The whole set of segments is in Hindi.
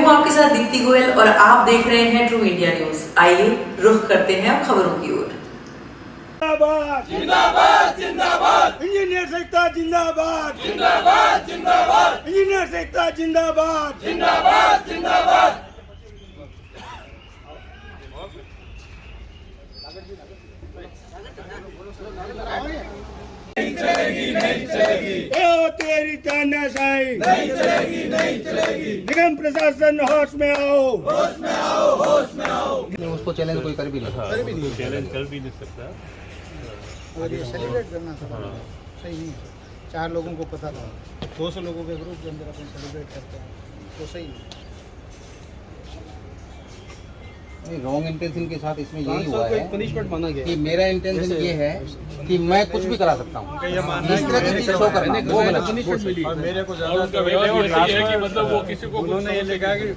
हूं आपके साथ दीप्ति गोयल और आप देख रहे हैं ट्रू इंडिया न्यूज। आइए रुख करते हैं अब खबरों की ओर। जिंदाबाद जिंदाबाद जिंदाबाद इंजीनियर एकता जिंदाबाद जिंदाबाद जिंदाबाद इंजीनियर एकता जिंदाबाद जिंदाबाद जिंदाबाद। नहीं चलेगी नहीं चलेगी, ओ तेरी तानाशाही नहीं चलेगी नहीं चलेगी। निगम प्रशासन होश में आओ होश में आओ होश में आओ। उसको चैलेंज कोई कर भी नहीं चैलेंज कर भी नहीं सकता। और ये सेलिब्रेट करना था सही नहीं है। 4 लोगों को पता था, 200 लोगों के ग्रुप के अंदर अपन सेलिब्रेट करते हैं तो सही नहीं। रॉन्ग इंटेंशन के साथ इसमें यही हुआ है पनिशमेंट माना गया कि मेरा इंटेंशन ये है कि मैं कुछ भी करा सकता हूँ, इस तरह की चीज शो करना वो गलत। और मेरे को ज्यादा कि मतलब वो किसी को उन्होंने ये लिखा कि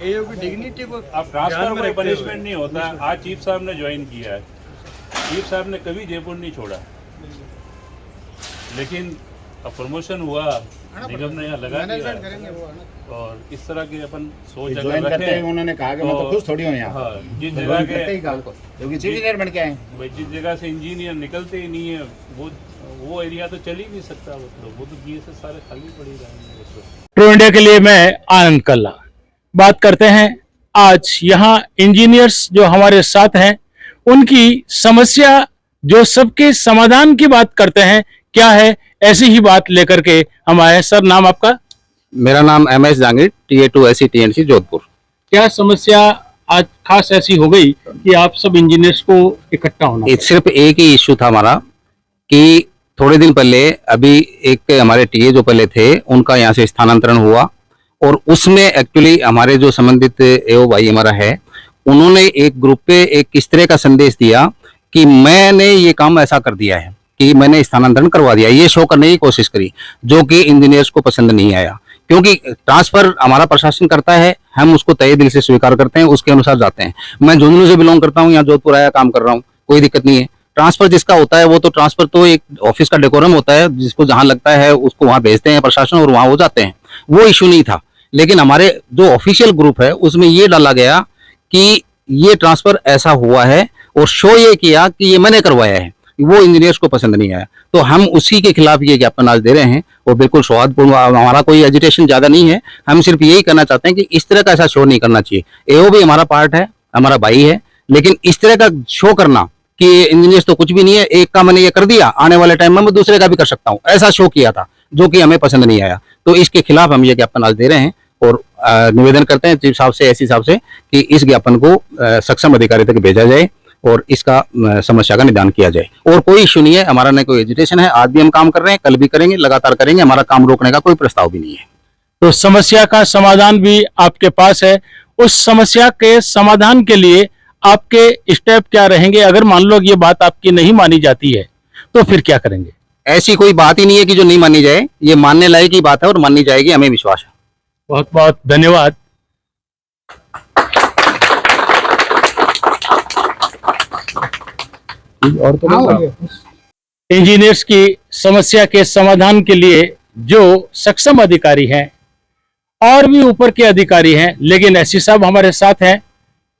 एओ की डिग्निटी को अब ट्रांसफर में पनिशमेंट नहीं होता। आज चीफ साहब ने ज्वाइन किया है, चीफ साहब ने कभी जयपुर नहीं छोड़ा, लेकिन अब प्रमोशन हुआ, निगम ने यहाँ लगा दिया और इस तरह के अपन सोच ज्वाइन करते हैं। उन्होंने कहा कि मैं तो खुश थोड़ी हूँ यहाँ। हाँ, जिस जगह के क्योंकि चीफ इंजीनियर बन के आए, भाई जिस जगह से इंजीनियर निकलते ही नहीं है वो एरिया तो चल ही नहीं सकता। वो तो जीएसएस सारे खाली पड़ी रहेंगे। ट्रू इंडिया के लिए मैं आनंद कल्ला बात करते हैं। आज यहाँ इंजीनियर्स जो हमारे साथ हैं उनकी समस्या जो सबके समाधान की बात करते हैं क्या है, ऐसी ही बात लेकर के हम आए। सर, नाम आपका? मेरा नाम MS Jahangir, TA2 SC TNC Jodhpur. क्या समस्या आज खास ऐसी हो गई कि आप सब इंजीनियर्स को इकट्ठा होना? सिर्फ एक ही इश्यू था हमारा कि थोड़े दिन पहले अभी एक हमारे TA जो पहले थे उनका यहाँ से स्थानांतरण हुआ और उसमें एक्चुअली हमारे जो संबंधित AO भाई हमारा है उन्होंने एक ग्रुप पे एक इस तरह का संदेश दिया कि मैंने ये काम ऐसा कर दिया है कि मैंने स्थानांतरण करवा दिया, ये शो करने की कोशिश करी, जो कि इंजीनियर्स को पसंद नहीं आया। क्योंकि ट्रांसफर हमारा प्रशासन करता है, हम उसको तहे दिल से स्वीकार करते हैं, उसके अनुसार जाते हैं। मैं झुंझुनू से बिलोंग करता हूँ, यहाँ जोधपुर आया काम कर रहा हूँ, कोई दिक्कत नहीं है। ट्रांसफर जिसका होता है वो तो ट्रांसफर तो एक ऑफिस का डेकोरम होता है, जिसको जहां लगता है उसको वहां भेजते हैं प्रशासन और वहां हो जाते हैं, वो इश्यू नहीं था। लेकिन हमारे जो ऑफिशियल ग्रुप है उसमें ये डाला गया कि ये ट्रांसफर ऐसा हुआ है और शो ये किया कि ये मैंने करवाया है, वो इंजीनियर्स को पसंद नहीं आया। तो हम उसी के खिलाफ ये ज्ञापन आज दे रहे हैं और बिल्कुल सौहार्दपूर्ण, हमारा कोई एजिटेशन ज्यादा नहीं है। हम सिर्फ यही करना चाहते हैं कि इस तरह का ऐसा शो नहीं करना चाहिए। AO भी हमारा पार्ट है, हमारा भाई है, लेकिन इस तरह का शो करना कि इंजीनियर्स तो कुछ भी नहीं है, एक का मैंने ये कर दिया, आने वाले टाइम में मैं दूसरे का भी कर सकता हूँ, ऐसा शो किया था जो कि हमें पसंद नहीं आया। तो इसके खिलाफ हम ये ज्ञापन आज दे रहे हैं और निवेदन करते हैं चीफ साहब से, SC साहब से कि इस ज्ञापन को सक्षम अधिकारी तक भेजा जाए और इसका समस्या का निदान किया जाए। और कोई इश्यू नहीं है, हमारा न कोई एजिटेशन है, आज भी हम काम कर रहे हैं, कल भी करेंगे, लगातार करेंगे, हमारा काम रोकने का कोई प्रस्ताव भी नहीं है। तो समस्या का समाधान भी आपके पास है। उस समस्या के समाधान के लिए आपके स्टेप क्या रहेंगे? अगर मान लो ये बात आपकी नहीं मानी जाती है तो फिर क्या करेंगे? ऐसी कोई बात ही नहीं है कि जो नहीं मानी जाए, ये मानने लायक की बात है और माननी जाएगी, हमें विश्वास है। बहुत बहुत धन्यवाद। और तो इंजीनियर्स की समस्या के समाधान के लिए जो सक्षम अधिकारी हैं और भी ऊपर के अधिकारी हैं, लेकिन SC साहब हमारे साथ हैं,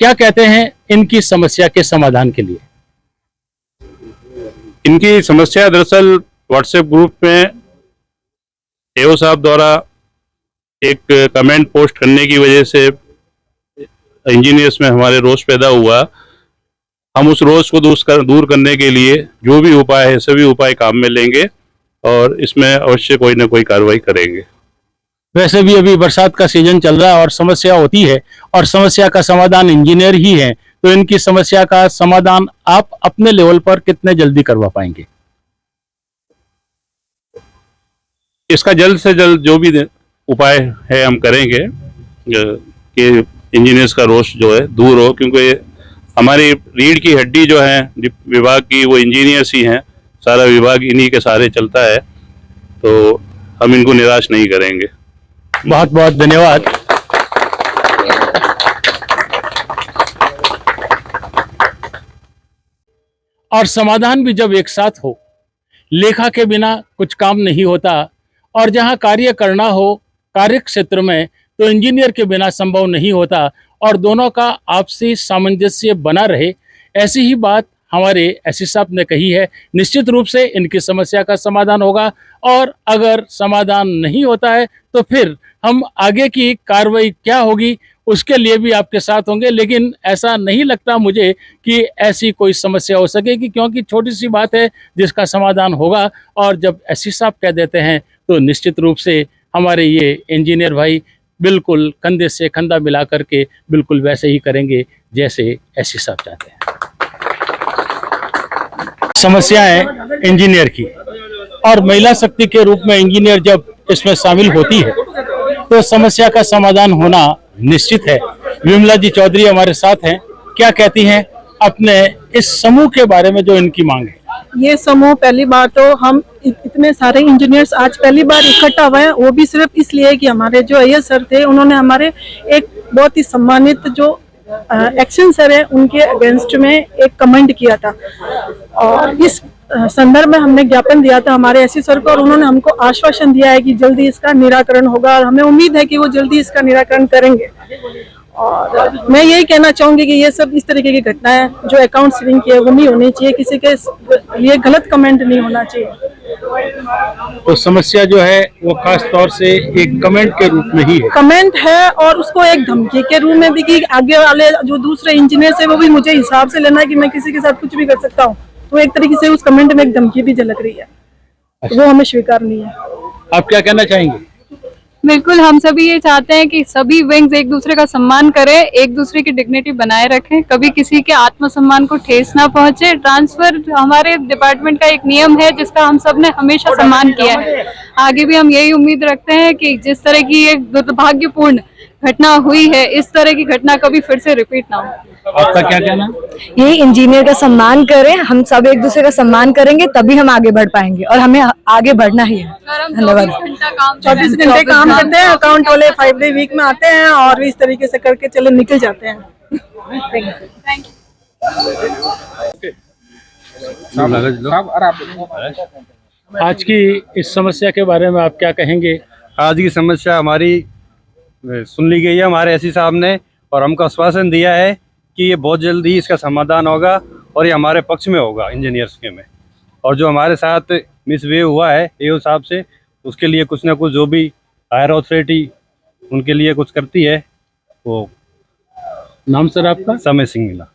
क्या कहते हैं इनकी समस्या के समाधान के लिए? इनकी समस्या दरअसल व्हाट्सएप ग्रुप में AO साहब द्वारा एक कमेंट पोस्ट करने की वजह से इंजीनियर्स में हमारे रोष पैदा हुआ। हम उस रोष को दूर करने के लिए जो भी उपाय है सभी उपाय काम में लेंगे और इसमें अवश्य कोई ना कोई कार्रवाई करेंगे। वैसे भी अभी बरसात का सीजन चल रहा है और समस्या होती है और समस्या का समाधान इंजीनियर ही है, तो इनकी समस्या का समाधान आप अपने लेवल पर कितने जल्दी करवा पाएंगे? इसका जल्द से जल्द जो भी उपाय है हम करेंगे कि इंजीनियर्स का रोष जो है दूर हो, क्योंकि हमारी रीढ़ की हड्डी जो है विभाग की वो इंजीनियर्स ही हैं, सारा विभाग इन्हीं के सहारे चलता है, तो हम इनको निराश नहीं करेंगे। बहुत बहुत धन्यवाद। और समाधान भी जब एक साथ हो, लेखा के बिना कुछ काम नहीं होता और जहां कार्य करना हो कार्य क्षेत्र में, तो इंजीनियर के बिना संभव नहीं होता और दोनों का आपसी सामंजस्य बना रहे, ऐसी ही बात हमारे एसपी साहब ने कही है। निश्चित रूप से इनकी समस्या का समाधान होगा और अगर समाधान नहीं होता है तो फिर हम आगे की कार्रवाई क्या होगी उसके लिए भी आपके साथ होंगे। लेकिन ऐसा नहीं लगता मुझे कि ऐसी कोई समस्या हो सकेगी, क्योंकि छोटी सी बात है जिसका समाधान होगा। और जब एसपी साहब कह देते हैं तो निश्चित रूप से हमारे ये इंजीनियर भाई बिल्कुल कंधे से कंधा मिला करके बिल्कुल वैसे ही करेंगे जैसे एसपी साहब चाहते हैं। समस्या है इंजीनियर की, और महिला शक्ति के रूप में इंजीनियर जब इसमें शामिल होती है तो समस्या का समाधान होना निश्चित है। विमला जी चौधरी हमारे साथ हैं, क्या कहती हैं अपने इस समूह के बारे में जो इनकी मांग है? ये समूह पहली बार तो हम इतने सारे इंजीनियर्स आज पहली बार इकट्ठा हुए हैं, वो भी सिर्फ इसलिए कि हमारे जो अय्यर सर थे उन्होंने हमारे एक बहुत ही सम्मानित जो एक्शन सर है उनके अगेंस्ट में एक कमेंट किया था और इस संदर्भ में हमने ज्ञापन दिया था हमारे एसपी सर को और उन्होंने हमको आश्वासन दिया है कि जल्दी इसका निराकरण होगा और हमें उम्मीद है कि वो जल्दी इसका निराकरण करेंगे। और मैं यही कहना चाहूंगी कि ये सब इस तरीके की घटनाएं जो अकाउंट सीलिंग की है वो नहीं होनी चाहिए, किसी के लिए गलत कमेंट नहीं होना चाहिए। तो समस्या जो है वो खास तौर से एक कमेंट के रूप में ही है, कमेंट है और उसको एक धमकी के रूप में भी कि आगे वाले जो दूसरे इंजीनियर है वो भी मुझे हिसाब से लेना है कि मैं किसी के साथ कुछ भी कर सकता हूँ, तो एक तरीके से उस कमेंट में एक धमकी भी झलक रही है। वो हमें स्वीकार नहीं है। आप क्या कहना चाहेंगे? बिल्कुल, हम सभी ये चाहते हैं कि सभी विंग्स एक दूसरे का सम्मान करें, एक दूसरे की डिग्निटी बनाए रखें, कभी किसी के आत्मसम्मान को ठेस ना पहुंचे। ट्रांसफर हमारे डिपार्टमेंट का एक नियम है जिसका हम सब ने हमेशा सम्मान किया है। आगे भी हम यही उम्मीद रखते हैं कि जिस तरह की एक दुर्भाग्यपूर्ण घटना हुई है, इस तरह की घटना कभी फिर से रिपीट ना हो। आपका क्या कहना? यही इंजीनियर का सम्मान करें, हम सब एक दूसरे का सम्मान करेंगे तभी हम आगे बढ़ पाएंगे और हमें आगे बढ़ना ही है। धन्यवाद। 24 घंटे काम करते हैं, अकाउंट वाले 5 डे वीक में आते हैं और इस तरीके से करके चले निकल जाते हैं। आज की इस समस्या के बारे में आप क्या कहेंगे? आज की समस्या हमारी सुन ली गई है हमारे एसपी साहब ने, और हमको आश्वासन दिया है कि ये बहुत जल्दी इसका समाधान होगा और ये हमारे पक्ष में होगा इंजीनियर्स के में। और जो हमारे साथ मिसबिहेव हुआ है एओ साहब से, उसके लिए कुछ ना कुछ जो भी हायर अथॉरिटी उनके लिए कुछ करती है वो। नाम सर आपका? समय सिंह मिला।